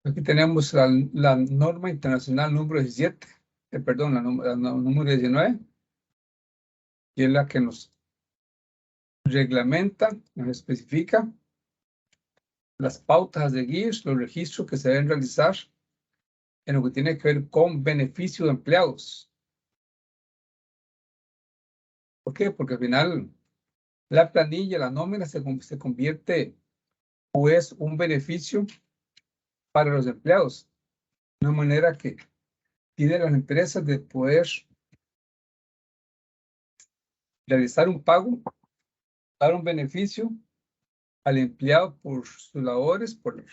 Aquí tenemos la norma internacional número 17, perdón, la número 19, y es la que nos reglamenta, nos especifica las pautas a seguir, los registros que se deben realizar en lo que tiene que ver con beneficio de empleados. ¿Por qué? Porque al final la planilla, la nómina se convierte o es un beneficio para los empleados. De una manera que pide las empresas de poder realizar un pago, dar un beneficio al empleado por sus labores, por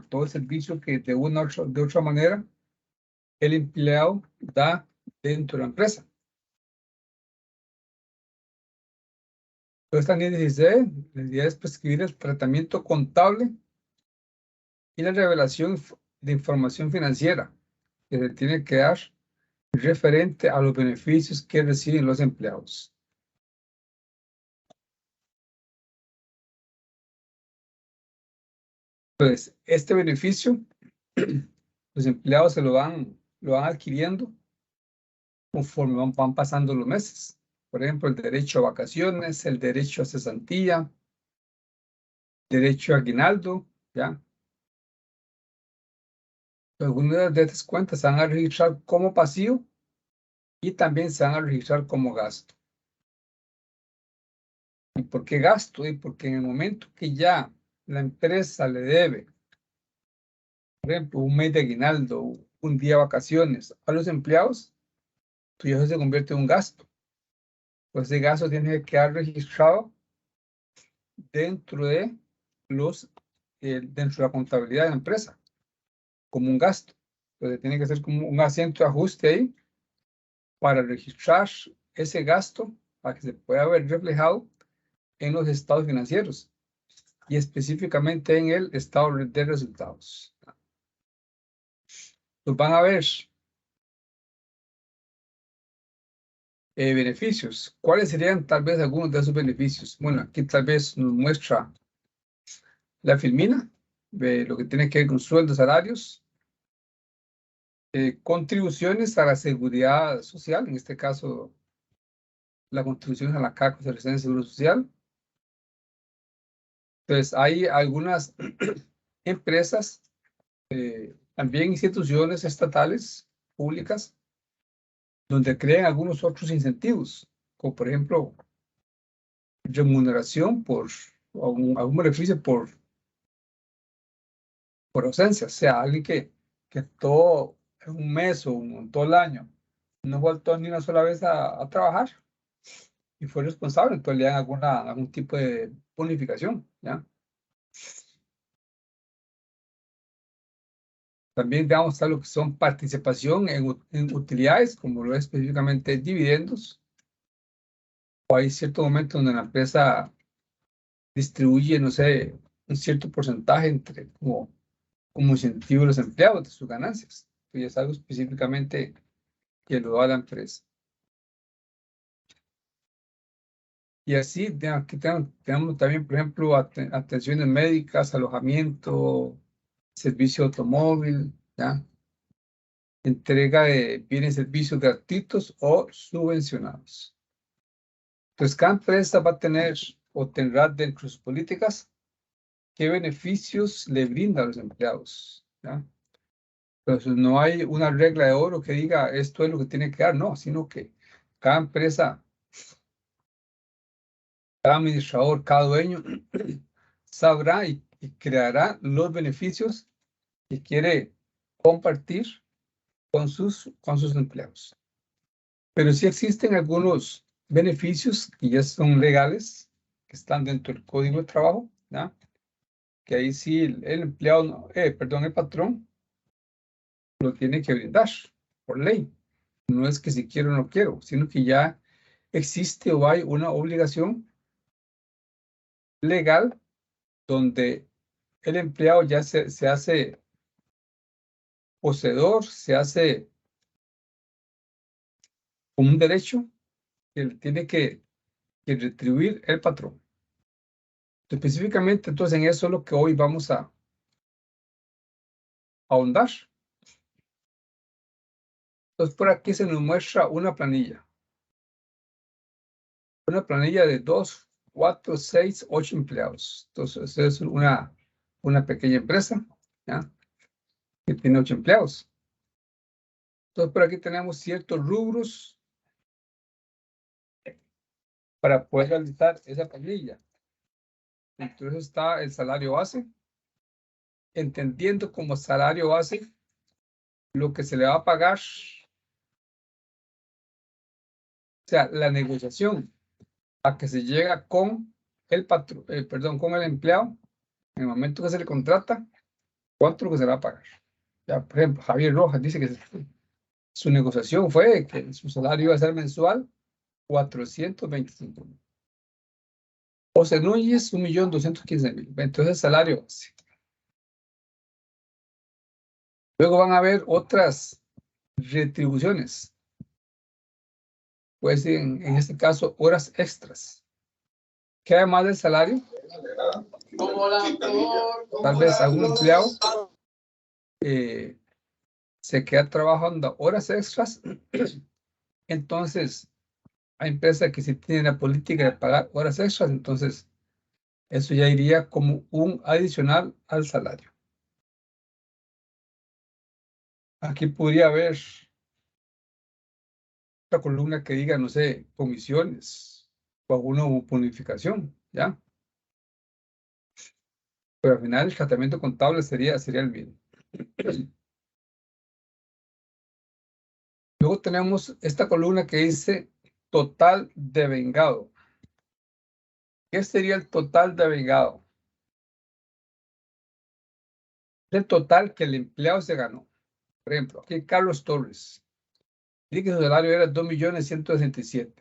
todo el servicio que de una u otra manera el empleado da dentro de la empresa. Entonces, también 16, la idea es prescribir el tratamiento contable y la revelación de información financiera que se tiene que dar referente a los beneficios que reciben los empleados. Entonces, este beneficio, los empleados lo van adquiriendo conforme van pasando los meses. Por ejemplo, el derecho a vacaciones, el derecho a cesantía, derecho a aguinaldo, ¿ya? Algunas de estas cuentas se van a registrar como pasivo y también se van a registrar como gasto. ¿Y por qué gasto? Y porque en el momento que ya la empresa le debe, por ejemplo, un mes de aguinaldo, un día de vacaciones a los empleados, pues eso se convierte en un gasto. Pues ese gasto tiene que quedar registrado dentro de dentro de la contabilidad de la empresa, como un gasto. Entonces tiene que ser como un asiento de ajuste ahí para registrar ese gasto para que se pueda ver reflejado en los estados financieros y específicamente en el estado de resultados. Pues van a ver beneficios. ¿Cuáles serían tal vez algunos de esos beneficios? Bueno, aquí tal vez nos muestra la filmina, de lo que tiene que ver con sueldos, salarios, contribuciones a la seguridad social, en este caso la contribución a la CAC, Costarricense de Seguro Social. Entonces, hay algunas empresas, también instituciones estatales, públicas, donde crean algunos otros incentivos, como por ejemplo, remuneración por algún beneficio por ausencia. O sea, alguien que todo un mes o todo el año no faltó ni una sola vez a trabajar y fue responsable, entonces le dan algún tipo de bonificación, ¿ya? También vamos a lo que son participación en utilidades, como lo es específicamente dividendos, o hay cierto momento donde la empresa distribuye, no sé, un cierto porcentaje entre como incentivo a los empleados de sus ganancias. Y es algo específicamente que lo da la empresa. Y así, aquí tenemos también, por ejemplo, atenciones médicas, alojamiento, servicio automóvil, ¿ya? Entrega de bienes y servicios gratuitos o subvencionados. Entonces, cada empresa va a tener o tendrá dentro de sus políticas qué beneficios le brinda a los empleados, ¿ya? Entonces, no hay una regla de oro que diga esto es lo que tiene que dar, no, sino que cada empresa, cada administrador, cada dueño sabrá y creará los beneficios que quiere compartir con sus empleados. Pero sí existen algunos beneficios que ya son legales, que están dentro del Código de Trabajo, ¿ya? Que ahí sí el empleado, el patrón lo tiene que brindar por ley. No es que si quiero o no quiero, sino que ya existe o hay una obligación legal donde el empleado ya se hace poseedor, se hace como un derecho que tiene que retribuir el patrón. Específicamente, entonces, en eso es lo que hoy vamos a ahondar. Entonces, por aquí se nos muestra una planilla. Una planilla de 2, 4, 6, 8 empleados. Entonces, es una pequeña empresa, ¿ya? Que tiene 8 empleados. Entonces, por aquí tenemos ciertos rubros para poder realizar esa planilla. Entonces está el salario base, entendiendo como salario base lo que se le va a pagar, o sea, la negociación a que se llega con el patrón, con el empleado, en el momento que se le contrata, cuánto es lo que se le va a pagar. Ya, por ejemplo, Javier Rojas dice que su negociación fue que su salario iba a ser mensual 425,000. José Núñez, 1.215.000. Entonces, salario base. Luego van a haber otras retribuciones. Pues en este caso, horas extras. Que además del salario, tal vez algún empleado se queda trabajando horas extras. Entonces, hay empresas que sí tienen la política de pagar horas extras, entonces eso ya iría como un adicional al salario. Aquí podría haber otra columna que diga, no sé, comisiones o alguna bonificación, ¿ya? Pero al final el tratamiento contable sería el mismo. Luego tenemos esta columna que dice total devengado. ¿Qué sería el total devengado? El total que el empleado se ganó. Por ejemplo, aquí Carlos Torres. Dice que su salario era 2.167.000.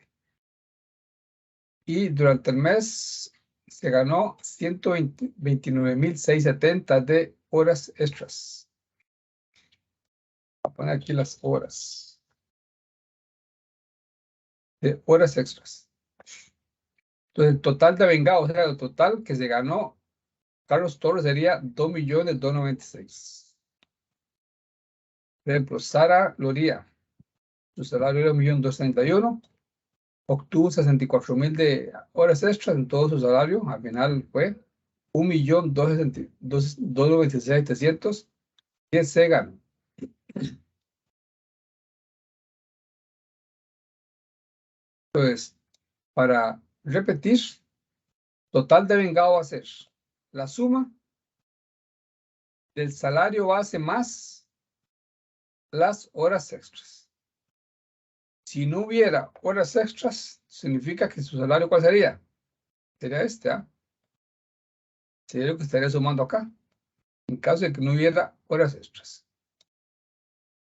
Y durante el mes se ganó 129.670 de horas extras. Voy a poner aquí las horas. De horas extras. Entonces, el total devengado, o sea, el total que se ganó Carlos Torres sería 2.296.000. Por ejemplo, Sara Loría, su salario era 1.231.000, obtuvo 64.000 de horas extras en todo su salario, al final fue 1.296.700 que se ganó. Entonces, para repetir, total devengado va a ser la suma del salario base más las horas extras. Si no hubiera horas extras, significa que su salario, ¿cuál sería? Sería este, ¿ah? Sería lo que estaría sumando acá, en caso de que no hubiera horas extras.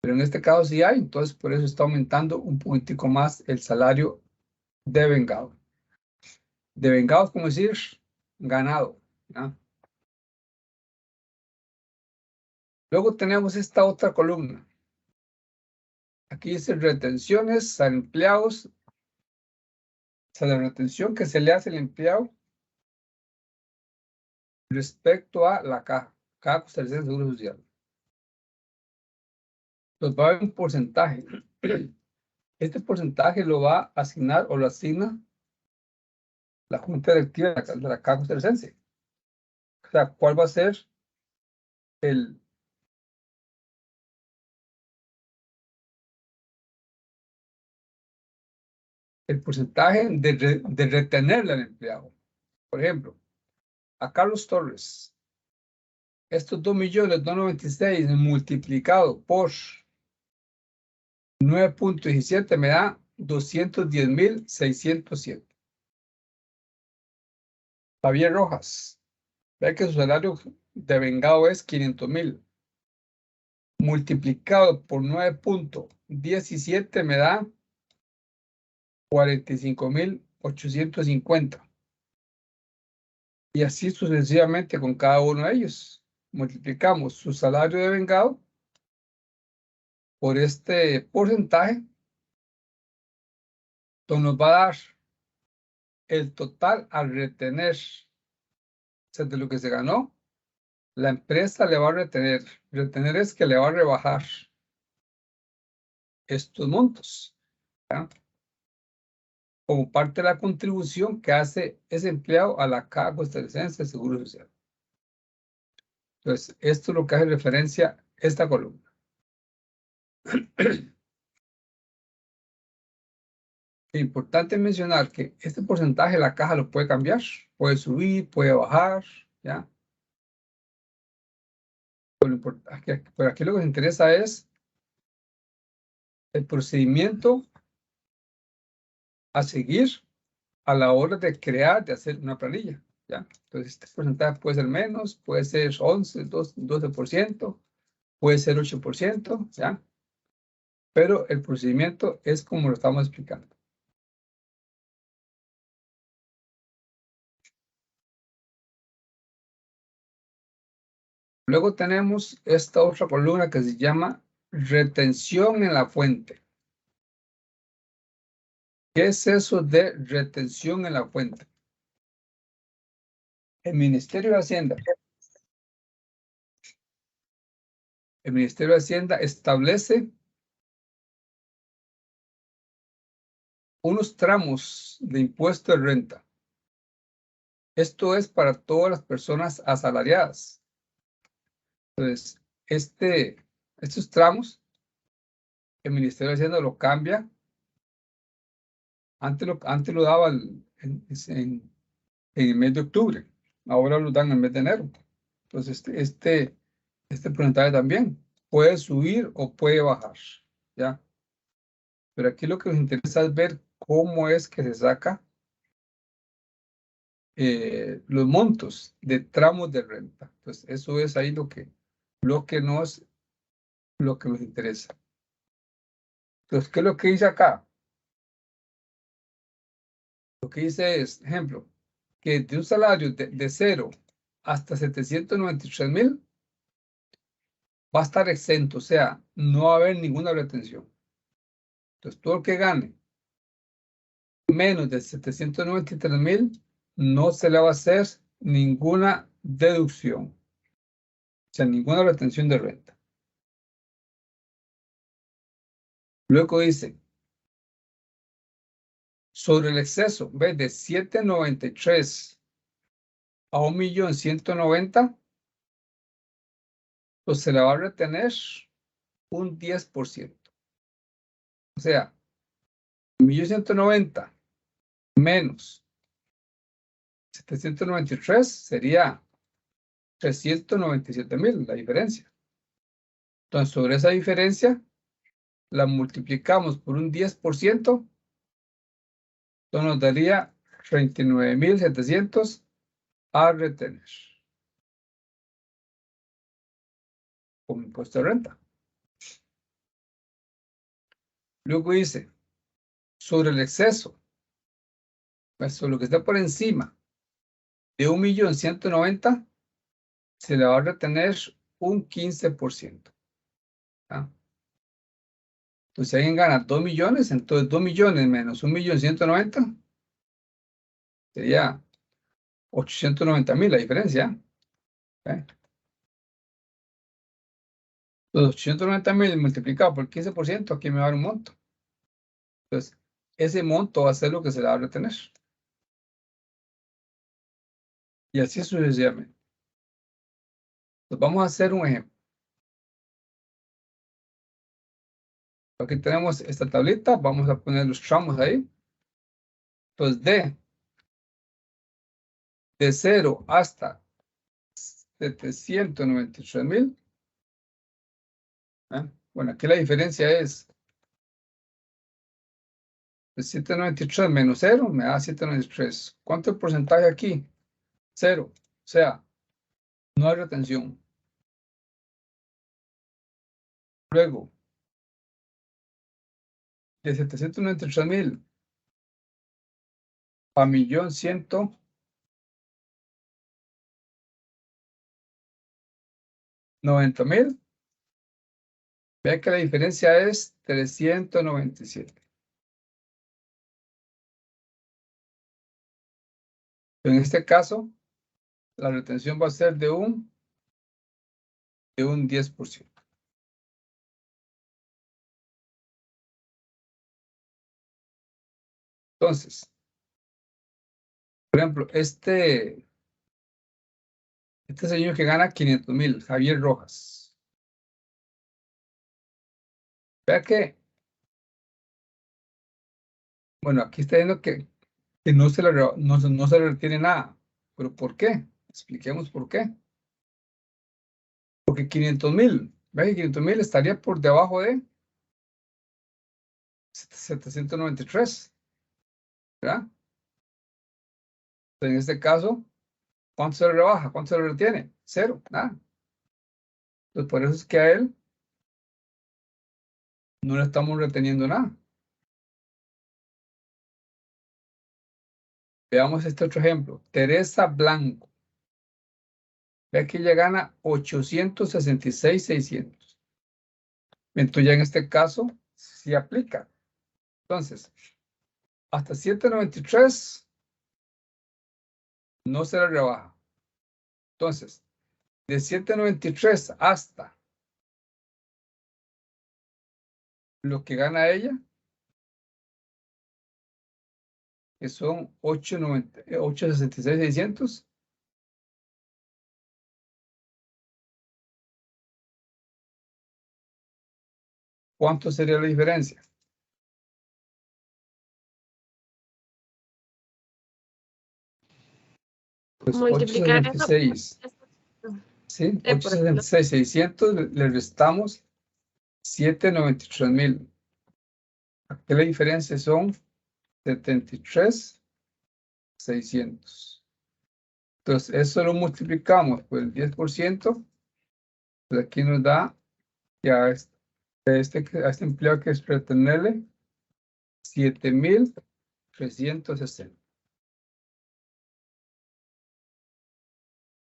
Pero en este caso sí hay, entonces por eso está aumentando un poquitico más el salario devengado. Devengado es como decir ganado, ¿ya? Luego tenemos esta otra columna. Aquí dice retenciones a empleados. O sea, la retención que se le hace al empleado respecto a la Caja Costarricense de Seguro Social. Nos va a dar un porcentaje. Este porcentaje lo va a asignar o lo asigna la Junta Directiva de la Caja Costarricense. O sea, ¿cuál va a ser el porcentaje de retenerle al empleado? Por ejemplo, a Carlos Torres, estos 2.296.000 multiplicado por 9.17 me da 210.607. Javier Rojas, ve que su salario devengado es 500.000. Multiplicado por 9.17 me da 45.850. Y así sucesivamente con cada uno de ellos. Multiplicamos su salario devengado por este porcentaje, entonces nos va a dar el total al retener, o sea, de lo que se ganó, la empresa le va a retener. Retener es que le va a rebajar estos montos, ¿ya? Como parte de la contribución que hace ese empleado a la Caja Costarricense de Seguro Social. Entonces, esto es lo que hace referencia a esta columna. Es importante mencionar que este porcentaje la caja lo puede cambiar, puede subir, puede bajar, ¿ya? Pero aquí lo que nos interesa es el procedimiento a seguir a la hora de crear, de hacer una planilla, ¿ya? Entonces, este porcentaje puede ser menos, puede ser 11, 12%, puede ser 8%, ¿ya? Pero el procedimiento es como lo estamos explicando. Luego tenemos esta otra columna que se llama retención en la fuente. ¿Qué es eso de retención en la fuente? El Ministerio de Hacienda. El Ministerio de Hacienda establece unos tramos de impuesto de renta. Esto es para todas las personas asalariadas. Entonces, estos tramos, el Ministerio de Hacienda lo cambia. Antes lo daba en el mes de octubre. Ahora lo dan en el mes de enero. Entonces, este porcentaje también puede subir o puede bajar, ¿ya? Pero aquí lo que nos interesa es ver cómo es que se saca los montos de tramos de renta. Entonces, eso es ahí lo que nos interesa. Entonces, ¿qué es lo que dice acá? Lo que dice es, ejemplo, que de un salario de 0 hasta 793,000 va a estar exento, o sea, no va a haber ninguna retención. Entonces, todo el que gane menos de 793,000 no se le va a hacer ninguna deducción, o sea, ninguna retención de renta. Luego dice, sobre el exceso, ¿ves? De 793 a 1.190.000, pues se le va a retener un 10%. O sea, 1.190 menos 793 sería 397,000, la diferencia. Entonces, sobre esa diferencia, la multiplicamos por un 10%, entonces nos daría 39,700 a retener como impuesto de renta. Luego dice, sobre el exceso, pues sobre lo que está por encima de 1.190.000, se le va a retener un 15%. ¿Ah? Entonces, si alguien gana 2 millones, entonces 2 millones menos 1.190.000 sería 890,000 la diferencia. ¿Eh? Los 890,000 multiplicado por el 15%, aquí me va a dar un monto. Entonces, ese monto va a ser lo que se le va a retener. Y así sucesivamente. Entonces, vamos a hacer un ejemplo. Aquí tenemos esta tablita, vamos a poner los tramos ahí. Entonces, de 0 hasta 793,000. Bueno, aquí la diferencia es 793 menos 0 me da 793. ¿Cuánto es el porcentaje aquí? 0. O sea, no hay retención. Luego, de 793,000 a 1.190.000, vea que la diferencia es 397. En este caso, la retención va a ser de un de un 10%. Entonces, por ejemplo, este señor que gana 500,000, Javier Rojas. Vea que, bueno, aquí está diciendo que no se le retiene nada. ¿Pero por qué? Expliquemos por qué. Porque 500,000, vea que 500,000 estaría por debajo de 793, ¿verdad? En este caso, ¿cuánto se le rebaja? ¿Cuánto se le retiene? Cero, nada. Entonces, por eso es que a él no le estamos reteniendo nada. Veamos este otro ejemplo. Teresa Blanco. Ve que ella gana 866,600. Entonces ya en este caso sí aplica. Entonces, hasta 793 no se le rebaja. Entonces, de 793 hasta lo que gana ella, que son 866,600. ¿Cuánto sería la diferencia? Pues Multiplicar eso. 866. Sí, Por 866,600 le restamos 793,000. Aquí la diferencia son 73,600. Entonces, eso lo multiplicamos por el 10%. Pues aquí nos da ya a este empleado que es retenerle 7,360.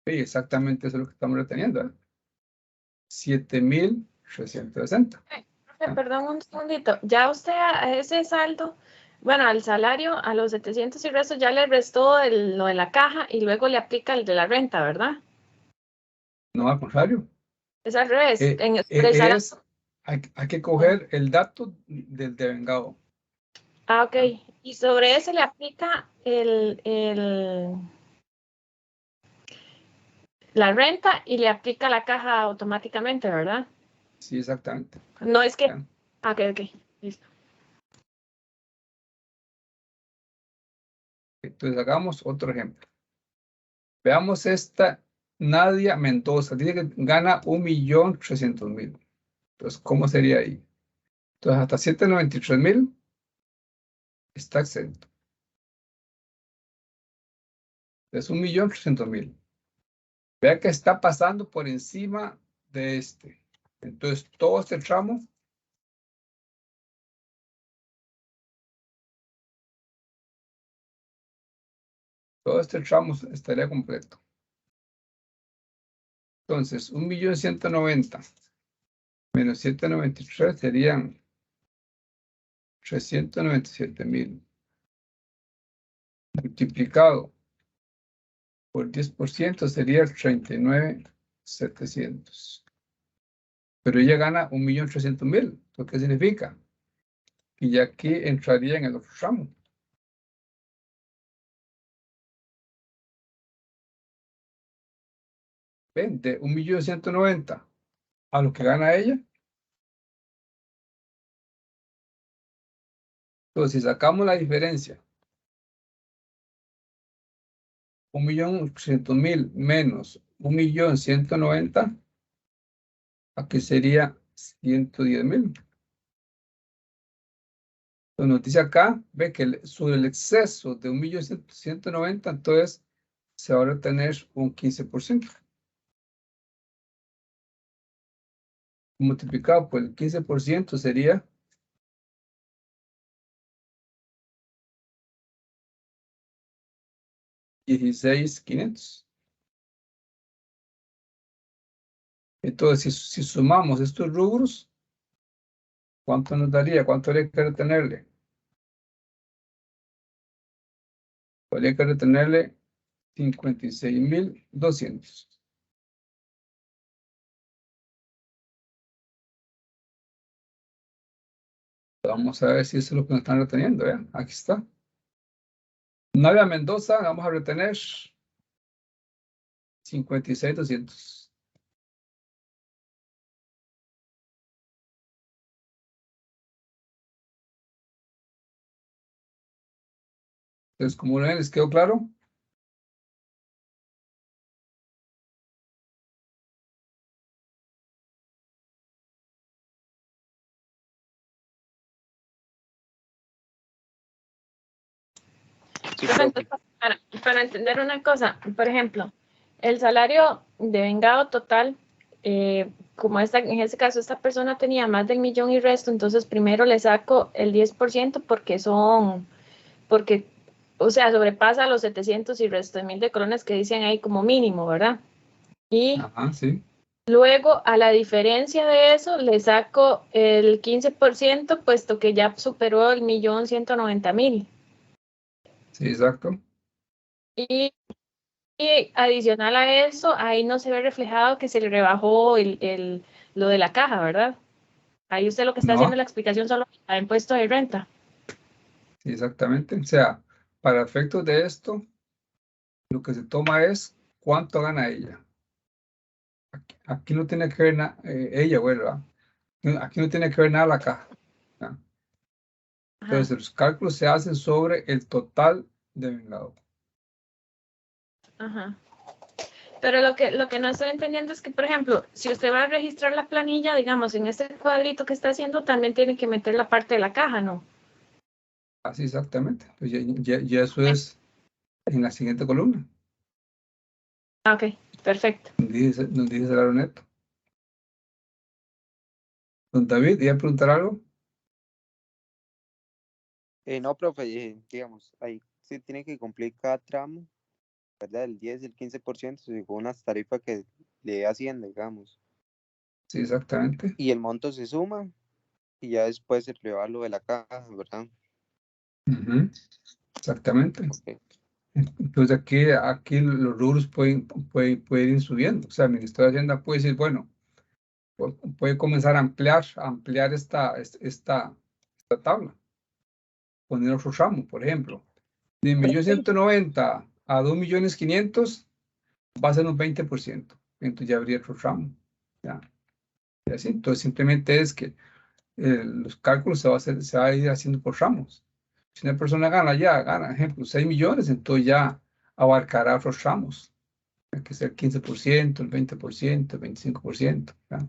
Sí, exactamente eso es lo que estamos reteniendo, ¿eh? 7,360. Perdón un segundito. Ya usted a ese saldo, bueno, al salario, a los 700 y resto, ya le restó lo de la caja y luego le aplica el de la renta, ¿verdad? No, al contrario. Es al revés. Sobre el salario. Hay que coger el dato del devengado. Ah, ok. Y sobre ese le aplica la renta y le aplica la caja automáticamente, ¿verdad? Sí, exactamente. No es que. ¿Ya? Ok, ok. Listo. Entonces hagamos otro ejemplo. Veamos esta Nadia Mendoza. Dice que gana 1,300,000. Entonces, ¿cómo sería ahí? Entonces, hasta 793,000 está exento. Es 1,300,000. Vea que está pasando por encima de este. Entonces, todo este tramo estaría completo. Entonces, 1,190,000 menos 793 serían 397,000. Multiplicado por 10% sería 39,700. Pero ella gana 1,300,000. ¿Lo que significa? Que ya aquí entraría en el otro tramo. ¿Ven? De 1,190,000 a lo que gana ella. Entonces, si sacamos la diferencia, 1,800,000 menos 1,190,000, aquí sería 110,000. Entonces, nos dice acá, ve que sobre el exceso de 1,190,000, entonces se va a retener un 15%. Multiplicado por el 15% sería 16,500. Entonces, si sumamos estos rubros, ¿cuánto nos daría? ¿Cuánto habría que retenerle? Habría que retenerle 56,200. Vamos a ver si eso es lo que nos están reteniendo. Vean, aquí está. Navia Mendoza, vamos a retener 56,200. Entonces, como ven, ¿les quedó claro? Sí, Profe, profe. entonces, para entender una cosa, por ejemplo, el salario de vengado total, como en este caso esta persona tenía más del millón y resto, entonces primero le saco el 10% porque, o sea, sobrepasa los 700 y resto de mil de colones que dicen ahí como mínimo, ¿verdad? Y Ajá, sí. luego a la diferencia de eso le saco el 15%, puesto que ya superó el 1.190.000. Sí, exacto. Y adicional a eso, ahí no se ve reflejado que se le rebajó lo de la caja, ¿verdad? Ahí usted lo que está haciendo es No, la explicación solo a impuesto de renta. sí, exactamente. O sea, para efectos de esto, lo que se toma es cuánto gana ella. Aquí no tiene que ver ella, ¿verdad? Aquí no tiene que ver nada la caja. ¿Ya? Ajá, Entonces, los cálculos se hacen sobre el total de vengado. ajá. Pero lo que no estoy entendiendo es que, por ejemplo, si usted va a registrar la planilla, digamos, en este cuadrito que está haciendo, también tiene que meter la parte de la caja, ¿no? Así exactamente. Pues ya eso es en la siguiente columna, Ah, ok, perfecto. donde dice salario neto. Don David, ¿iba a preguntar algo? No, profe, digamos, ahí sí tiene que cumplir cada tramo, ¿verdad? El 10 y el 15% según las tarifas que le dé Hacienda, digamos. Sí, exactamente. Y el monto se suma y ya después se prueba lo de la caja, ¿verdad? Ujú, exactamente. Ok. Entonces aquí los rubros pueden ir subiendo. O sea, el Ministerio de Hacienda puede decir, bueno, puede comenzar a ampliar esta tabla. Poner otro ramo, por ejemplo. De 1.190.000 a 2.500.000 va a ser un 20%. Entonces ya habría otro ramo. ¿Ya? Y así. Entonces simplemente es que los cálculos se va a ir haciendo por ramos. Si una persona gana, ejemplo, 6 millones, entonces ya abarcará otros ramos. Hay que ser el 15%, el 20%, el 25%. ¿Ya?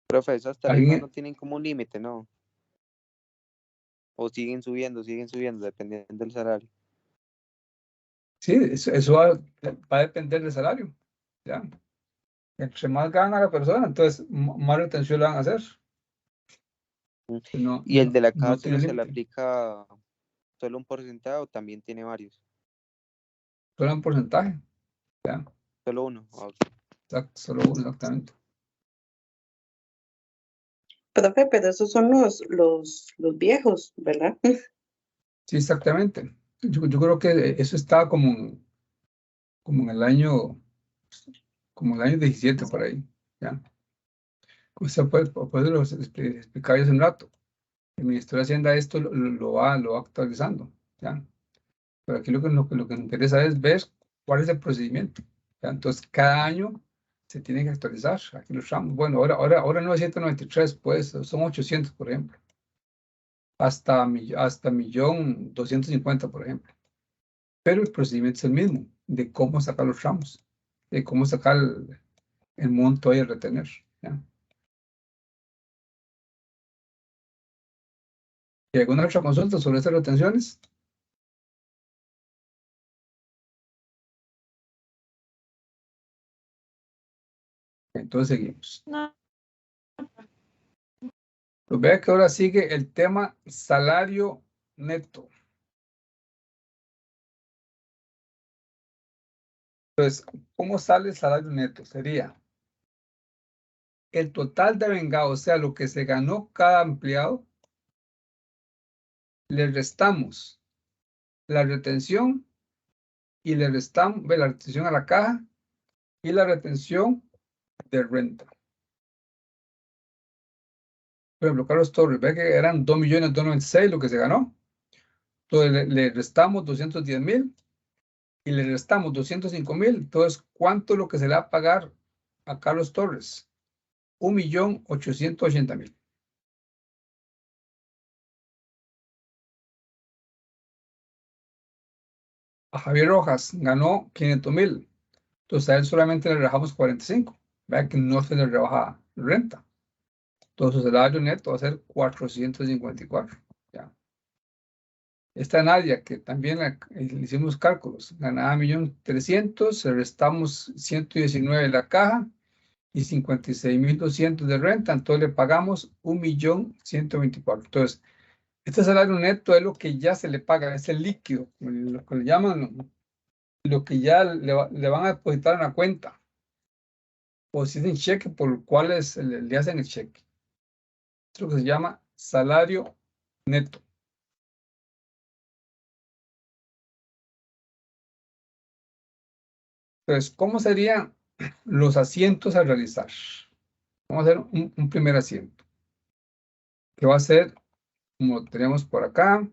Profe, esas tarifas no ¿Alguien? tienen como un límite, ¿no? O siguen subiendo, dependiendo del salario. Sí, eso va a depender del salario. ¿Ya? Entre más gana la persona, entonces más retención le van a hacer. Mm. No, ¿Y el no, de la caja no tiene solo se le límite. aplica solo un porcentaje o también tiene varios? Solo un porcentaje. ¿Ya? Solo uno. Ah, ok. Exacto, solo uno, exactamente. Profe, pero esos son los viejos, ¿verdad? Sí, exactamente. Yo creo que eso está como en el año, como en el año 17 por ahí. ¿Ya? O sea, pues lo explicaba yo hace un rato. El Ministerio de Hacienda esto lo va actualizando. ¿Ya? Pero aquí lo que nos interesa es ver cuál es el procedimiento. ¿Ya? Entonces, cada año se tiene que actualizar. Aquí los ramos. Bueno, ahora no es 193, pues son 800, por ejemplo. Hasta 1.250.000, por ejemplo. Pero el procedimiento es el mismo, de cómo sacar los ramos, de cómo sacar el monto y el retener. ¿Ya? ¿Y alguna otra consulta sobre estas retenciones? Entonces seguimos. No, Pues vea que ahora sigue el tema salario neto. Entonces, ¿cómo sale el salario neto? Sería el total de vengado, o sea, lo que se ganó cada empleado, le restamos la retención y le restamos la retención a la caja y la retención de renta. Por ejemplo, Carlos Torres, ve que eran 2.296.000 lo que se ganó. Entonces le restamos 210.000 y le restamos 205.000. Entonces, ¿cuánto es lo que se le va a pagar a Carlos Torres? 1.880.000. A Javier Rojas ganó 500.000. Entonces a él solamente le rebajamos 45. Vean que no se le rebaja renta. Entonces su salario neto va a ser 454. ¿Ya? Esta Nadia, que también le hicimos cálculos, ganaba 1.300.000, le restamos 119 de la caja y 56.200 de renta, entonces le pagamos 1.124.000. Entonces, este salario neto es lo que ya se le paga, es el líquido, lo que le llaman, lo que ya le van a depositar en la cuenta. O si es en cheque, por lo cual le hacen el cheque. Es lo que se llama salario neto. Entonces, ¿cómo serían los asientos a realizar? Vamos a hacer un primer asiento, que va a ser, como lo tenemos por acá,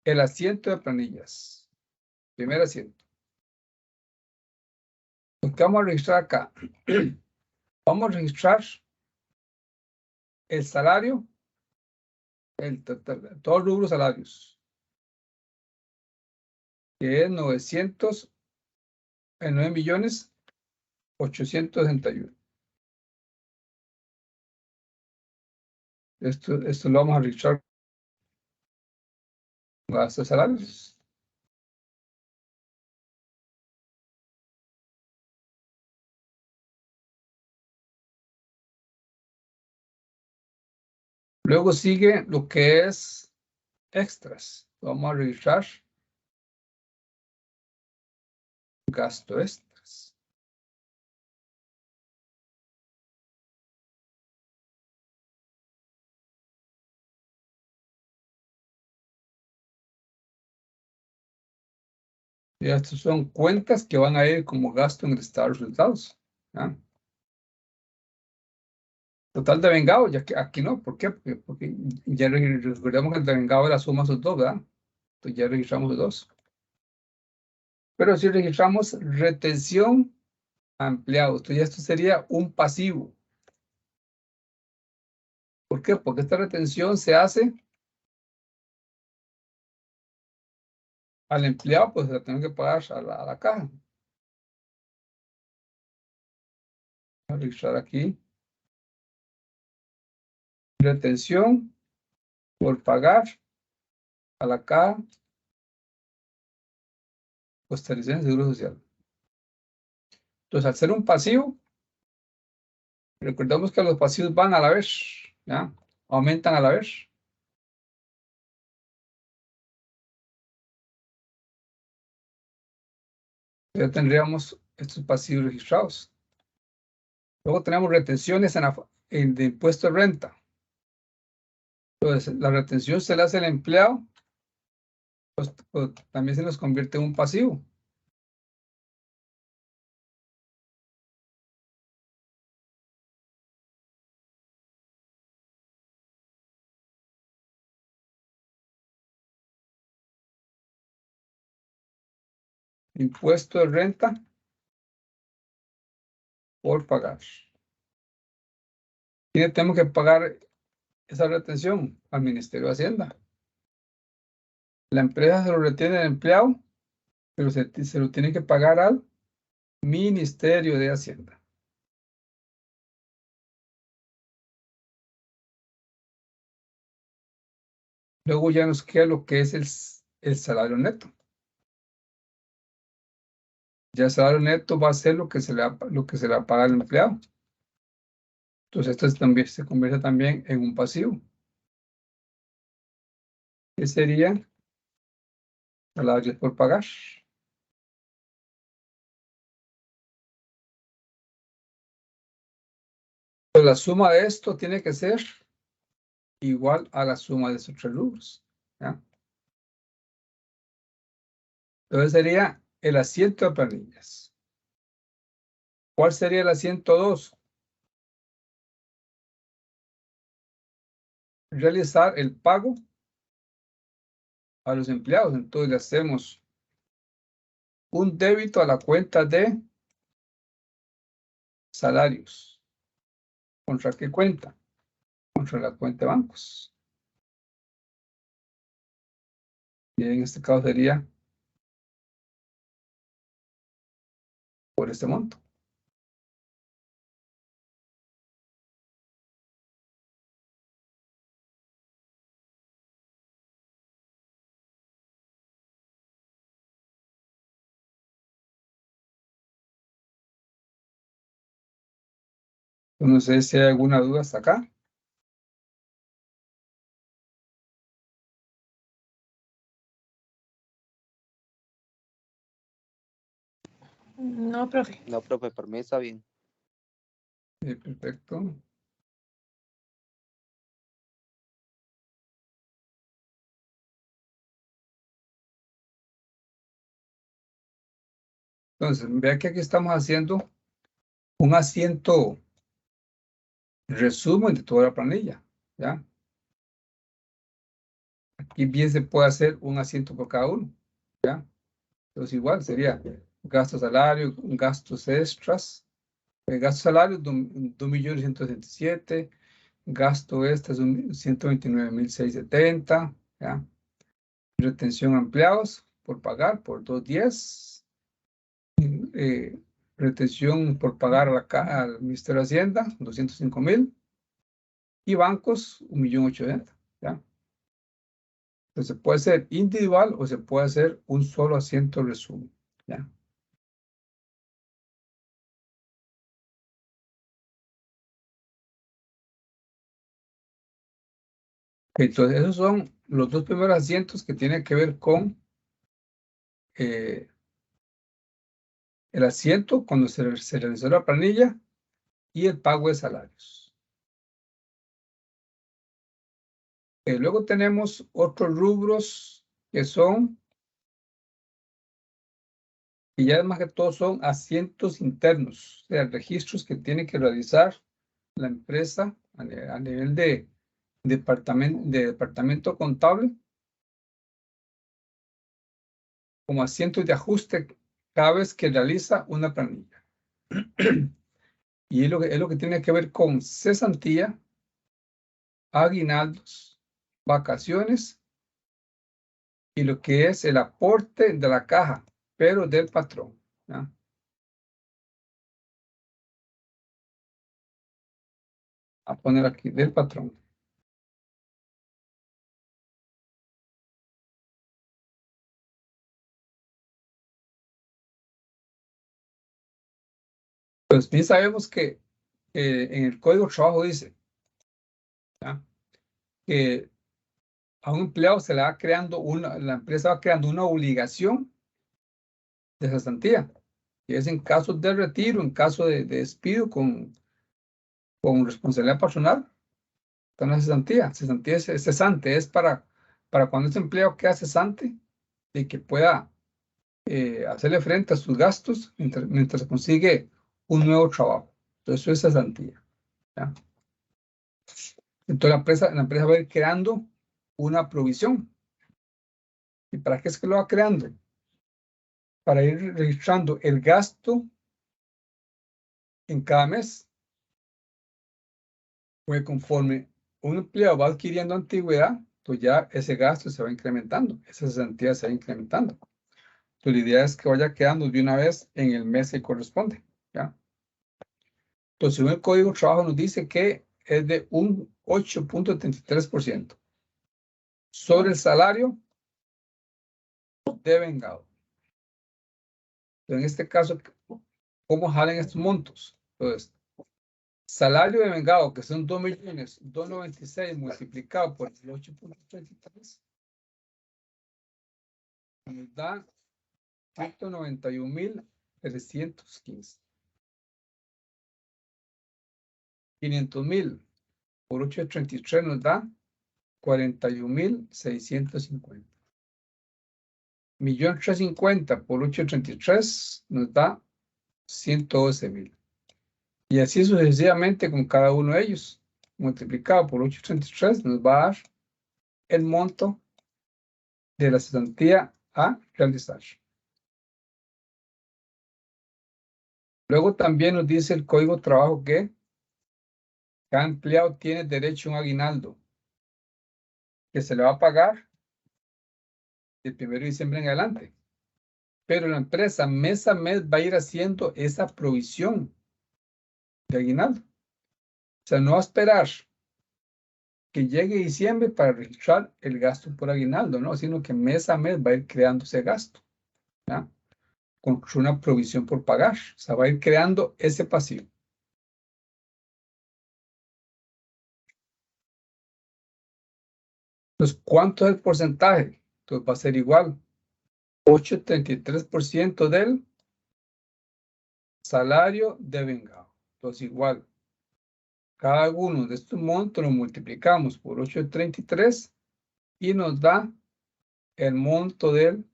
el asiento de planillas. Primer asiento. Lo que vamos a registrar acá, vamos a registrar el salario, todos los rubros salarios, que es 9.861.000. Esto lo vamos a registrar con gastos salarios. Luego sigue lo que es extras. Vamos a registrar gasto extras. Y estas son cuentas que van a ir como gasto en el estado de resultados. ¿Ya? Total de vengado, ya que aquí no. ¿Por qué? Porque ya recordamos que el de vengado era suma sus dos, ¿verdad? Entonces ya registramos los dos. Pero si registramos retención a empleados, entonces esto sería un pasivo. ¿Por qué? Porque esta retención se hace al empleado, pues la tengo que pagar a la caja. Voy a registrar aquí. Retención por pagar a la caja costarricense de Seguro Social. Entonces, al ser un pasivo, recordemos que los pasivos van a la vez, ¿ya? Aumentan a la vez. Ya tendríamos estos pasivos registrados. Luego tenemos retenciones de impuesto de renta. Entonces, la retención se le hace al empleado, pues también se nos convierte en un pasivo. Impuesto de renta por pagar. ¿Quién tenemos que pagar esa retención? Al Ministerio de Hacienda. La empresa se lo retiene al empleado, pero se lo tiene que pagar al Ministerio de Hacienda. Luego ya nos queda lo que es el salario neto. Ya el salario neto va a ser lo que se le va a pagar al empleado. Entonces esto también se convierte también en un pasivo. ¿Qué sería? Salarios por pagar. Pues la suma de esto tiene que ser igual a la suma de esos tres rubros. ¿Ya? Entonces sería el asiento de planillas. ¿Cuál sería el asiento 2? realizar el pago a los empleados. Entonces le hacemos un débito a la cuenta de salarios. ¿Contra qué cuenta? Contra la cuenta de bancos. Y en este caso sería por este monto. No sé si hay alguna duda hasta acá. No, profe. No, profe, por mí está bien. Perfecto. Entonces, vea que aquí estamos haciendo un asiento resumen de toda la planilla, ¿ya? Aquí bien se puede hacer un asiento por cada uno, ¿ya? Entonces igual sería gasto salario, gastos extras, gasto salario 2.167.000, gasto extras 129.670, ¿ya? Retención a empleados por pagar por 210, retención por pagar al Ministerio de Hacienda 205.000 y bancos 1.800.000, ¿ya? Entonces puede ser individual o se puede hacer un solo asiento resumen, ¿ya? Entonces esos son los dos primeros asientos que tienen que ver con el asiento cuando se realizó la planilla y el pago de salarios. Luego tenemos otros rubros que son, y ya más que todo son asientos internos, o sea, registros que tiene que realizar la empresa a nivel de departamento contable, como asientos de ajuste cada vez que realiza una planilla. Y es lo que tiene que ver con cesantía, aguinaldos, vacaciones y lo que es el aporte de la caja, pero del patrón, ¿ya? A poner aquí, del patrón. Pues bien sabemos que en el Código de Trabajo dice, ¿ya?, que a un empleado se le va creando la empresa va creando una obligación de cesantía, y es en caso de retiro, en caso de despido con responsabilidad personal, está una cesantía. Cesantía es cesante, es para cuando ese empleado queda cesante y que pueda hacerle frente a sus gastos mientras consigue un nuevo trabajo. Entonces eso es cesantía, ¿ya? Entonces la empresa va a ir creando una provisión. ¿Y para qué es que lo va creando? Para ir registrando el gasto en cada mes. Pues conforme un empleado va adquiriendo antigüedad, pues ya ese gasto se va incrementando, esa cesantía se va incrementando. Entonces la idea es que vaya quedando de una vez en el mes que corresponde, ¿ya? Entonces, según el Código de Trabajo nos dice que es de un 8.33% sobre el salario de vengado. Entonces, en este caso, ¿cómo jalan estos montos? Entonces, salario de vengado, que son 2.296.000 multiplicado por el 8.33, nos da 191.315. 500.000 por 8.33 nos da 41.650. 1.350.000 por 8.33 nos da 112.000. Y así sucesivamente con cada uno de ellos. multiplicado por 833 nos va a dar el monto de la cesantía a realizar. Luego también nos dice el Código de Trabajo que cada empleado tiene derecho a un aguinaldo que se le va a pagar el 1 de diciembre en adelante. Pero la empresa mes a mes va a ir haciendo esa provisión de aguinaldo. O sea, no va a esperar que llegue diciembre para registrar el gasto por aguinaldo, ¿no? Sino que mes a mes va a ir creando ese gasto, ¿ya? Con una provisión por pagar. O sea, va a ir creando ese pasivo. Entonces, ¿cuánto es el porcentaje? Entonces va a ser igual. 8,33% del salario de vengado. Entonces, igual. Cada uno de estos montos lo multiplicamos por 8,33 y nos da el monto del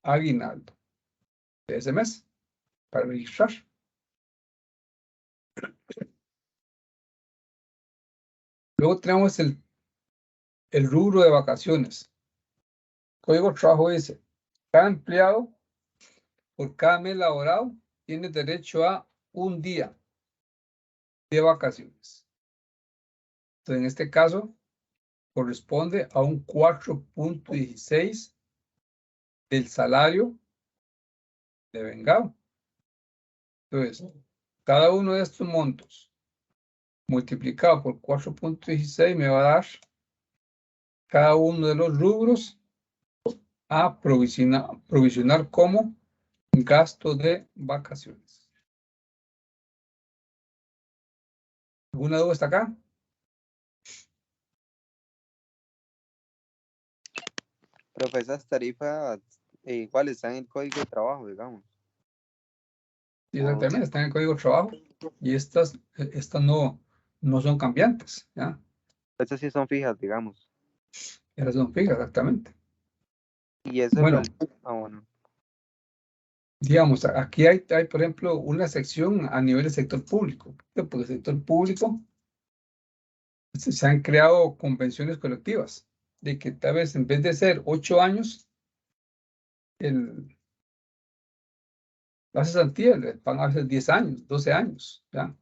aguinaldo de ese mes para registrar. Luego tenemos el rubro de vacaciones. Código de Trabajo dice, cada empleado por cada mes laborado tiene derecho a un día de vacaciones. Entonces, en este caso, corresponde a un 4,16 del salario de vengado. Entonces, cada uno de estos montos multiplicado por 4,16 me va a dar cada uno de los rubros a provisionar como gasto de vacaciones. ¿Alguna duda hasta acá? Profe, esas tarifas igual están en el Código de Trabajo, digamos. Sí, exactamente, están en el Código de Trabajo y estas no son cambiantes, ¿ya? Estas sí son fijas, digamos. Estas son fijas, exactamente. Y eso Bueno, bueno. digamos, aquí hay, por ejemplo, una sección a nivel del sector público, porque el sector público se han creado convenciones colectivas de que tal vez en vez de ser 8 años, la cesantía van a ser 10 años, 12 años, ¿ya?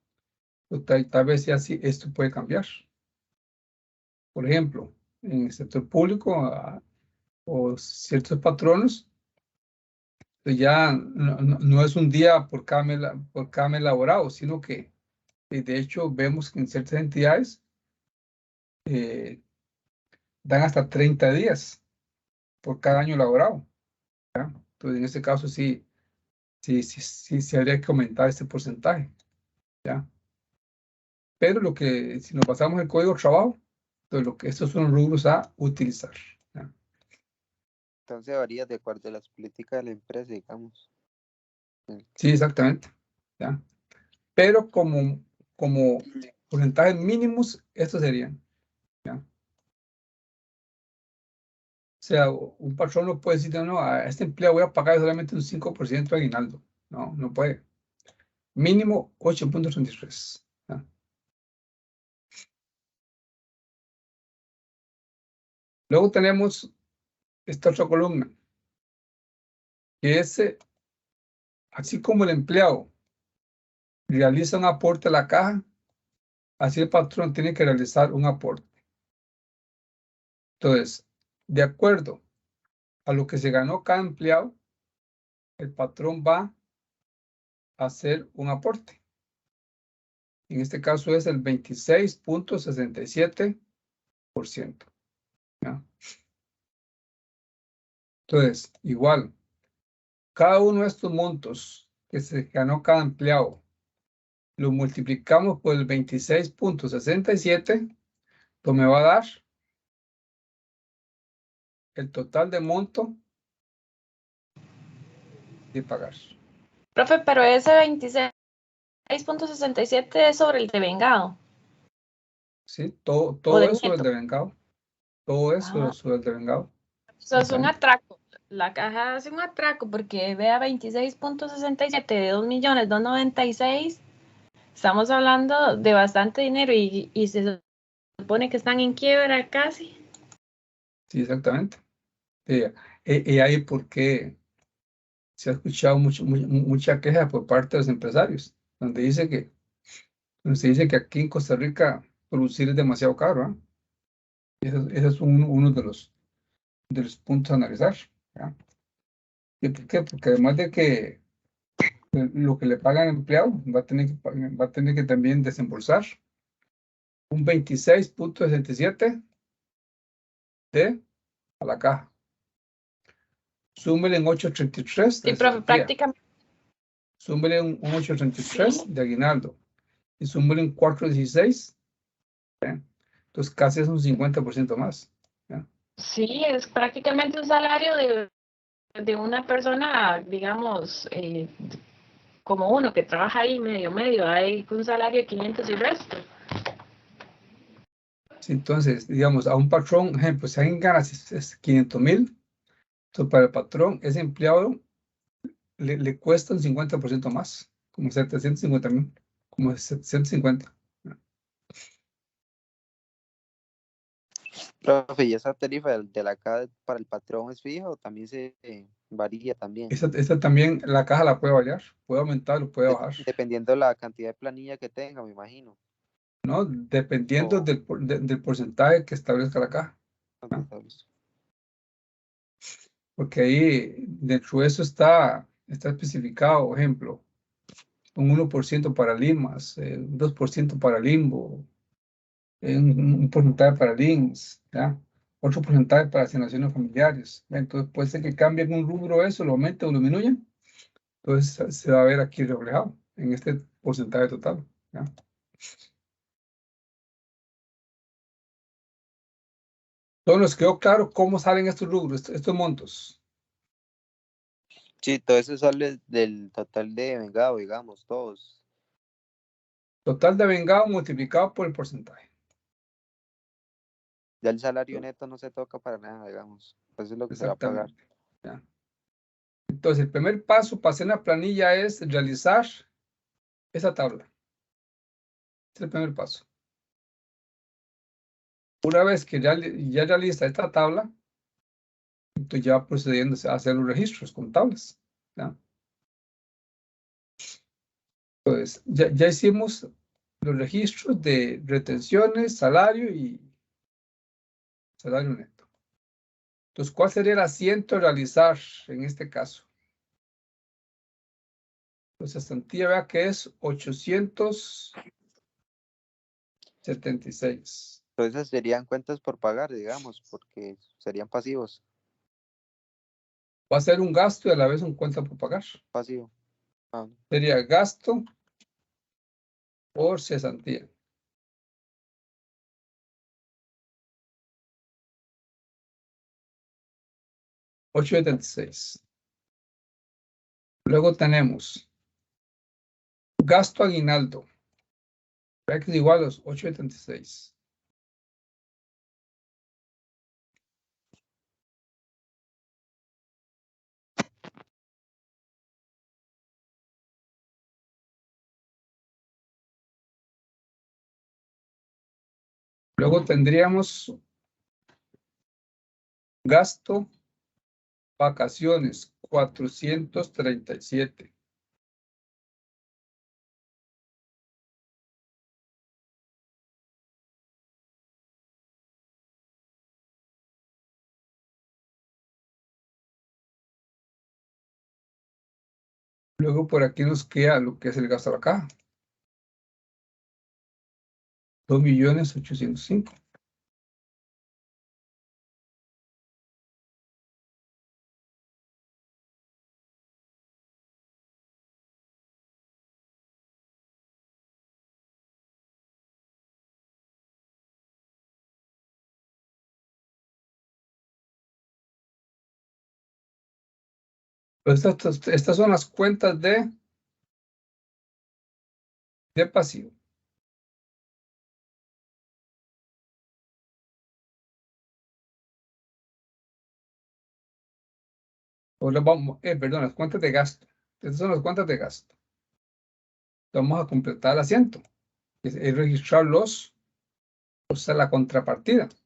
O tal vez ya sí, esto puede cambiar. Por ejemplo, en el sector público o ciertos patronos, pues ya no es un día por cada mes laborado, sino que de hecho vemos que en ciertas entidades dan hasta 30 días por cada año laborado, ¿ya? Entonces, en este caso sí habría que aumentar este porcentaje, ¿ya? Pero si nos pasamos el Código de Trabajo, entonces estos son rubros a utilizar, ¿ya? Entonces varía de acuerdo a las políticas de la empresa, digamos. Sí, exactamente, ¿ya? Pero como porcentajes mínimos, estos serían, ¿ya? O sea, un patrón no puede decir, no, a este empleado voy a pagar solamente un 5% de aguinaldo. No puede. Mínimo 8,33. ¿Ya? Luego tenemos esta otra columna, que es, así como el empleado realiza un aporte a la caja, así el patrón tiene que realizar un aporte. Entonces, de acuerdo a lo que se ganó cada empleado, el patrón va a hacer un aporte. En este caso es el 26,67%. ¿Ya? Entonces, igual, cada uno de estos montos que se ganó cada empleado, lo multiplicamos por el 26,67, pues me va a dar el total de monto de pagar. Profe, pero ese 26,67 es sobre el devengado. ¿Sí? Todo de eso es neto. el devengado. Todo eso es el devengado. Eso es un atraco. La caja hace un atraco porque vea 26,67 de 2,296,000. Estamos hablando de bastante dinero y se supone que están en quiebra casi. Sí, exactamente. Y ahí porque se ha escuchado mucha queja por parte de los empresarios, donde se dice que aquí en Costa Rica producir es demasiado caro, ¿ah? Ese es uno de los puntos a analizar, ¿ya? ¿Y por qué? Porque además de que lo que le pagan al empleado va a tener que también desembolsar un 26.67 de a la caja. Súmele en 8.33 Sí, de profe, cesantía. prácticamente. Súmele un 8.33 Sí. de aguinaldo. Y súmele un 4.16. ¿Ya? Entonces casi es un 50% más. ¿Ya? Sí, es prácticamente un salario de una persona, digamos, como uno que trabaja ahí medio, hay un salario de 500 y resto. Sí, entonces, digamos, a un patrón, ejemplo, si alguien gana 500,000, entonces para el patrón, ese empleado le cuesta un 50% más, como 750,000, como 750. Profe, ¿y esa tarifa de la CAD para el patrón es fija o también se varía también? Esta también, la caja la puede variar, puede aumentar o puede bajar, Dependiendo de la cantidad de planilla que tenga, me imagino. ¿no? Dependiendo O del porcentaje que establezca la caja, ok, ¿no? está listo. Porque ahí dentro de eso está especificado, por ejemplo, un 1% para limas, un 2% para limbo, un porcentaje para links, ¿ya? Otro porcentaje para asignaciones familiares, ¿ya? Entonces puede ser que cambien un rubro eso, lo aumenten o lo disminuyan. Entonces se va a ver aquí reflejado en este porcentaje total, ¿ya? Entonces nos quedó claro cómo salen estos rubros, estos montos. Sí, todo eso sale del total de vengado, digamos, todos. Total de vengado multiplicado por el porcentaje. Ya el salario neto no se toca para nada, digamos. Eso es lo que se va a pagar. Exactamente, ¿ya? Entonces el primer paso para hacer una planilla es realizar esa tabla. Es el primer paso. Una vez que ya realiza esta tabla, entonces ya va procediendo a hacer los registros contables, ¿ya? Entonces, ya hicimos los registros de retenciones, salario y salario neto. Entonces, ¿cuál sería el asiento a realizar en este caso? Pues cesantía, vea que es 876. Entonces serían cuentas por pagar, digamos, porque serían pasivos. Va a ser un gasto y a la vez un cuenta por pagar. Pasivo. Ah, Sería gasto por cesantía. $876. Luego tenemos gasto aguinaldo. Vea que es igual a los 876. Luego tendríamos gasto vacaciones, 437. Luego por aquí nos queda lo que es el gasto de la caja. 2.805.000. Pues estas son las cuentas de pasivo. Perdón, las cuentas de gasto. Estas son las cuentas de gasto. Vamos a completar el asiento. Es registrar los O sea, la contrapartida. Entonces,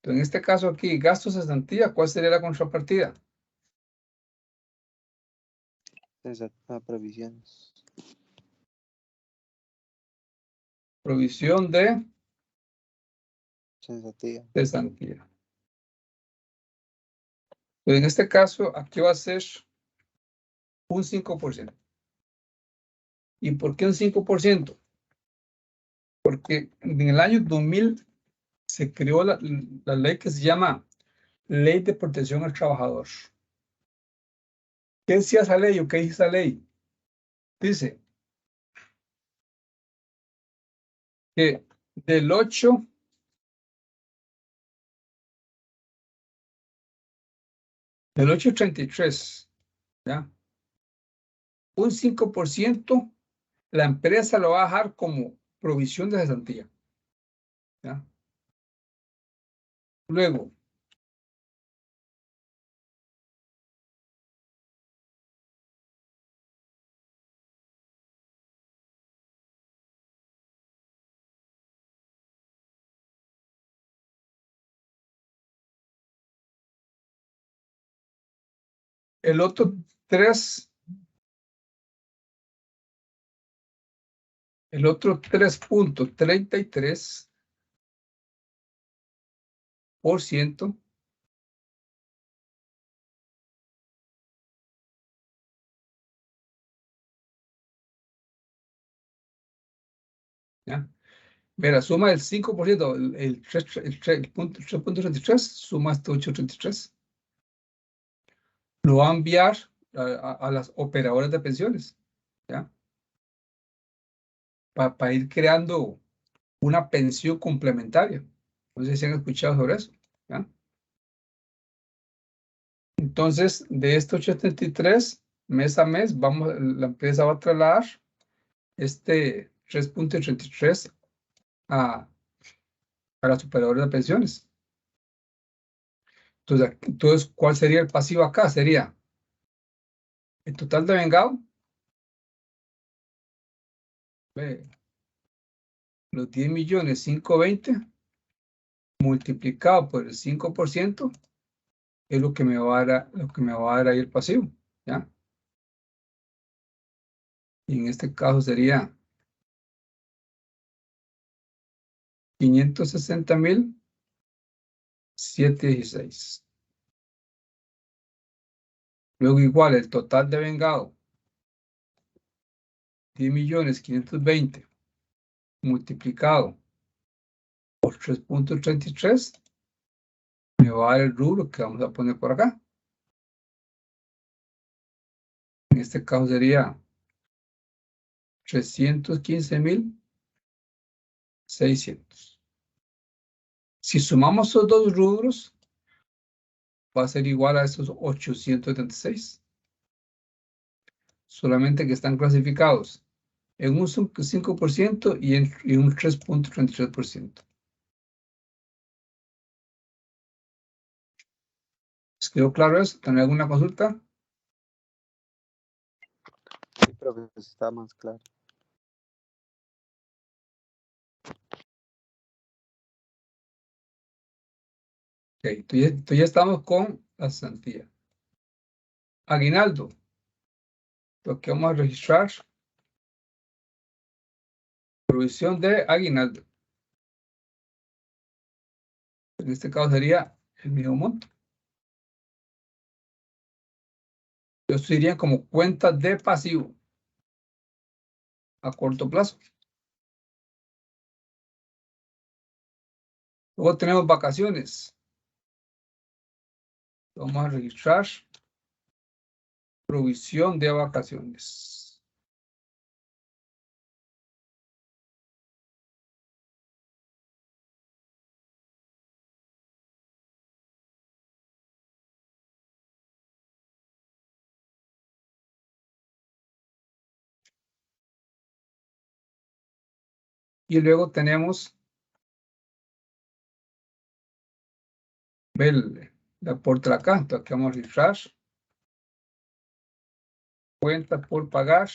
en este caso aquí, gastos de cesantía, ¿cuál sería la contrapartida? Provisiones. Provisión de Cesantía. cesantía. Pues en este caso, aquí va a ser un 5%. ¿Y por qué un 5%? Porque en el año 2000 se creó la ley que se llama Ley de Protección al Trabajador. ¿Qué decía esa ley o qué dice esa ley? Dice que del 8.33, ¿ya? Un 5% la empresa lo va a dejar como provisión de cesantía, ¿ya? Luego, el otro 3, el otro 3.33%, ¿ya? Mira, suma el 5%, el 3.33, suma este 8.33. Lo va a enviar a las operadoras de pensiones, ¿ya? Para ir creando una pensión complementaria. No sé si han escuchado sobre eso, ¿ya? Entonces, de estos 8.33, mes a mes, la empresa va a trasladar este 3.33 a las operadoras de pensiones. Entonces, ¿cuál sería el pasivo acá? Sería el total de vengado, los 10.520.000 multiplicado por el 5% es lo que me va a dar ahí el pasivo, ¿ya? Y en este caso sería 560.716. Luego igual el total de vengado, 10.520.000 multiplicado por 3.33, me va a dar el rubro que vamos a poner por acá. En este caso sería 315.600. Si sumamos esos dos rubros, va a ser igual a esos 876. Solamente que están clasificados en un 5% y en un 3.33%. ¿Les quedó claro eso? ¿Tienen alguna consulta? Sí, profe, está más claro. Ok, entonces ya estamos con la cesantía. Aguinaldo. Lo que vamos a registrar. Provisión de aguinaldo. En este caso sería el mismo monto. Esto iría como cuenta de pasivo a corto plazo. Luego tenemos vacaciones. Vamos a registrar provisión de vacaciones. Y luego tenemos el aporte de acá. Entonces aquí vamos a registrar cuenta por pagar,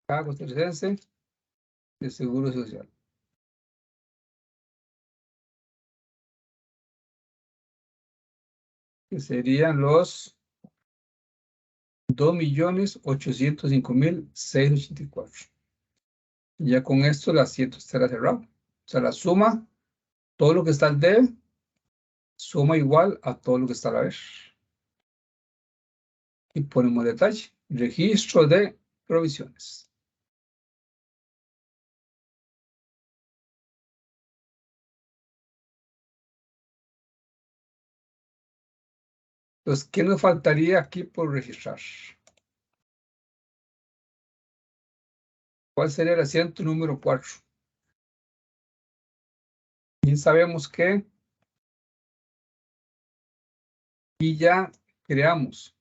pago costarricense de seguro social. que serían los 2.805.684. Ya con esto el asiento estará cerrado. O sea, la suma, todo lo que está al debe, suma igual a todo lo que está al haber. Y ponemos detalle. Registro de provisiones. Entonces, ¿qué nos faltaría aquí por registrar? ¿Cuál sería el asiento número 4? Bien sabemos que y ya creamos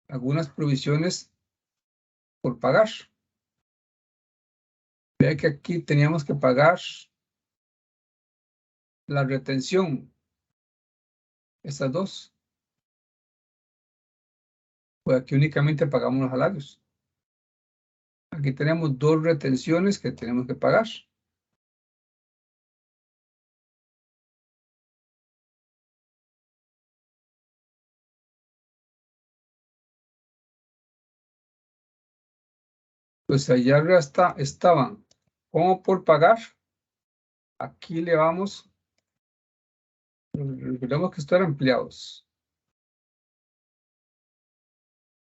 algunas provisiones por pagar. Vea que aquí teníamos que pagar la retención. Estas dos. Pues aquí únicamente pagamos los salarios. Aquí tenemos dos retenciones que tenemos que pagar. Pues allá arriba estaban como por pagar. Aquí le vamos. Recordemos que esto era empleados.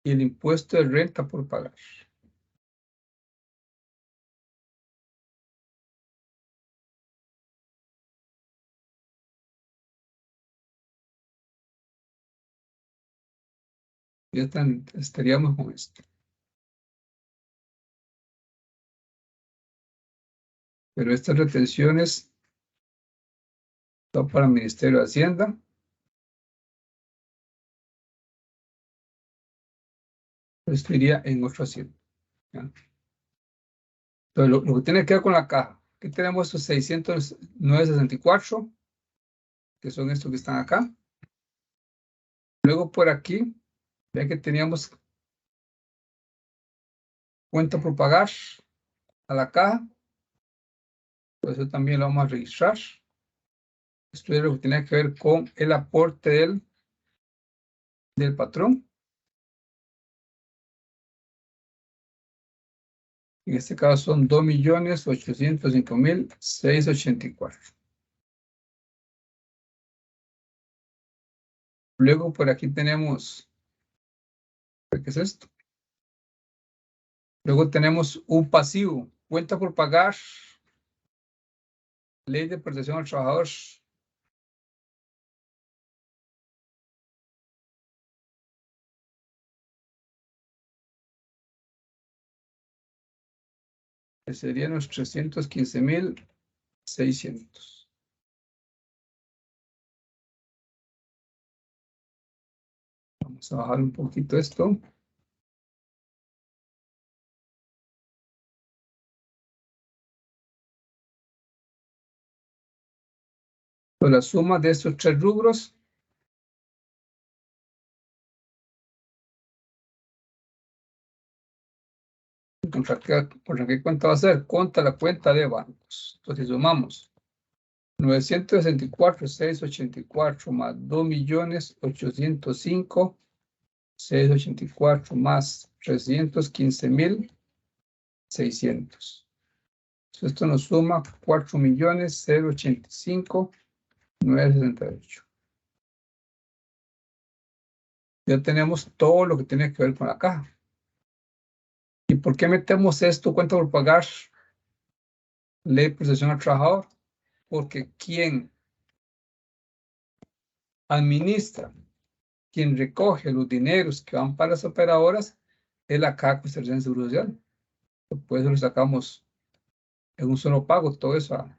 Y el impuesto de renta por pagar. Ya estaríamos con esto. Pero estas retenciones son para el Ministerio de Hacienda. Esto iría en otro asiento. ¿Ya? Entonces, lo que tiene que ver con la caja. Aquí tenemos estos 609.64, que son estos que están acá. Luego por aquí, vean que teníamos cuenta por pagar a la caja. Por eso también lo vamos a registrar. Esto es lo que tiene que ver con el aporte del patrón. En este caso son 2.805.684. Luego por aquí tenemos, ¿qué es esto? Luego tenemos un pasivo, cuenta por pagar, ley de protección al trabajador. Que serían los 315.600. Vamos a bajar un poquito esto. Pues la suma de estos tres rubros ¿contra qué cuenta va a ser? Contra la cuenta de bancos. Entonces sumamos 964.684 más 2.805.684 más 315.600. Esto nos suma 4.085.968. Ya tenemos todo lo que tiene que ver con la caja. ¿Y por qué metemos esto, cuenta por pagar, ley de protección al trabajador? Porque quien administra, quien recoge los dineros que van para las operadoras, es la Caja Costarricense de Seguro Social. Por eso lo sacamos en un solo pago, todo eso a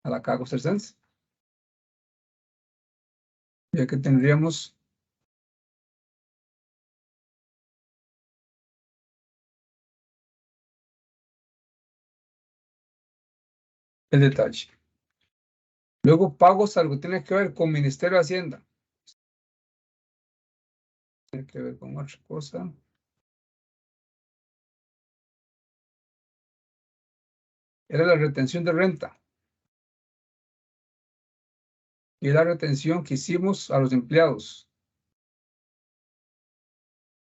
la Caja Costarricense. Ya que tendríamos el detalle. Luego pagos, algo tiene que ver con Ministerio de Hacienda. Tiene que ver con otra cosa. Era la retención de renta. y la retención que hicimos a los empleados.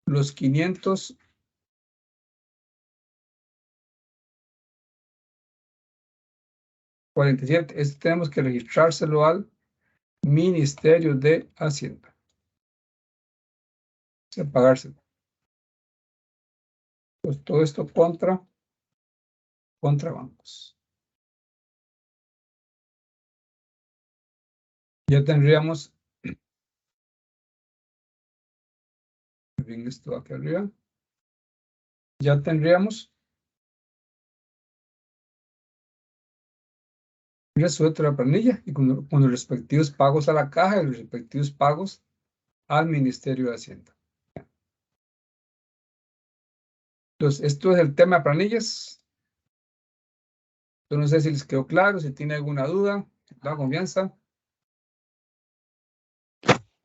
Los 547, este tenemos que registrárselo al Ministerio de Hacienda. O sea, pagárselo. Pues todo esto contra bancos. Ya tendríamos, bien, esto aquí arriba, ya tendríamos resuelto la planilla y con los respectivos pagos a la caja y los respectivos pagos al Ministerio de Hacienda. Entonces, esto es el tema de planillas. Yo no sé si les quedó claro, si tiene alguna duda, da confianza.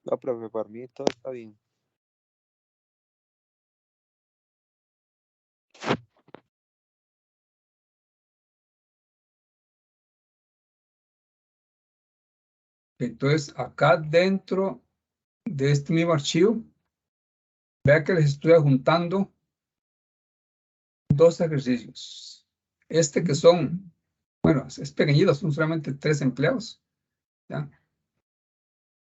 No, profe, por mí todo está bien. Entonces, acá dentro de este mismo archivo, vea que les estoy adjuntando dos ejercicios. Este que son, bueno, es pequeñito, son solamente 3 empleados. ¿Ya?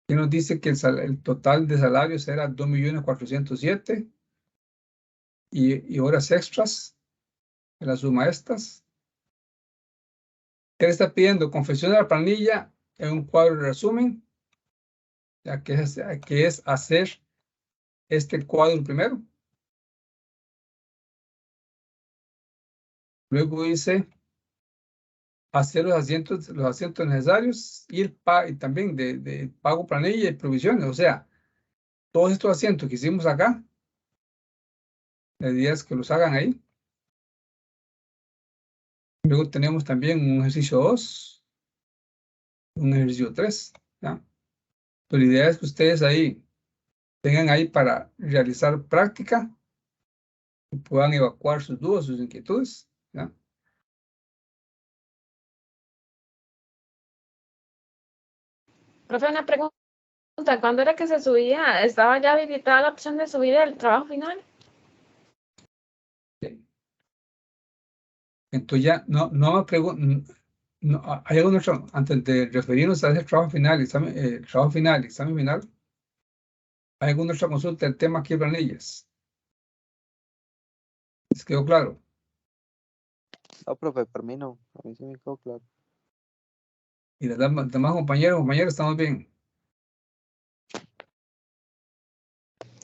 Que nos dice que el total de salarios era 2.407.000 y horas extras, de la suma estas. ¿Qué le está pidiendo? Confección de la planilla en un cuadro de resumen, ya que es hacer este cuadro primero. Luego dice hacer los asientos necesarios y también de pago planilla y provisiones. O sea, todos estos asientos que hicimos acá, la idea es que los hagan ahí. Luego tenemos también un ejercicio 2, un ejercicio 3. ¿Ya? Pero la idea es que ustedes ahí tengan ahí para realizar práctica y puedan evacuar sus dudas, sus inquietudes. ¿Ya? Profe, una pregunta. ¿Cuándo era que se subía? ¿Estaba ya habilitada la opción de subir el trabajo final? Entonces ya no me pregunto, hay algún otro, antes de referirnos a ese trabajo final, examen final, ¿hay alguna otra consulta del tema aquí de planillas? ¿Les quedó claro? No, profe, por mí no. A mí sí me quedó claro. Y los demás compañeros, ¿estamos bien?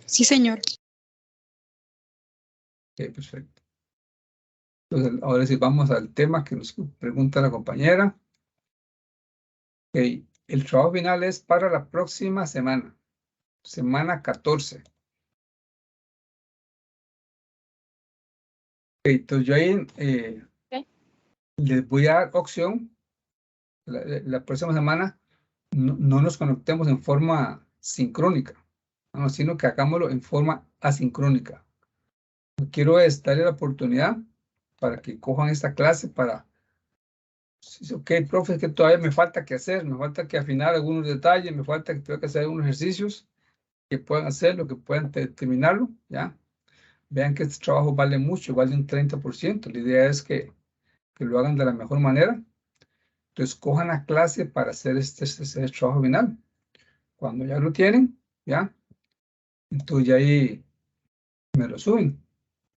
Sí, señor. Ok, perfecto. Entonces, ahora sí vamos al tema que nos pregunta la compañera. Ok, el trabajo final es para la próxima semana, semana 14. Ok, entonces yo ahí les voy a dar opción, la próxima semana no nos conectemos en forma sincrónica, ¿no? Sino que hagámoslo en forma asincrónica. Quiero darle la oportunidad para que cojan esta clase para, ok, profe, es que todavía me falta que hacer, me falta que afinar algunos detalles, me falta que tengo que hacer algunos ejercicios que puedan hacerlo, que puedan terminarlo, ¿ya? Vean que este trabajo vale mucho, vale un 30%. La idea es que lo hagan de la mejor manera. Entonces, cojan la clase para hacer este trabajo final. Cuando ya lo tienen, ¿ya? Entonces, ya ahí me lo suben.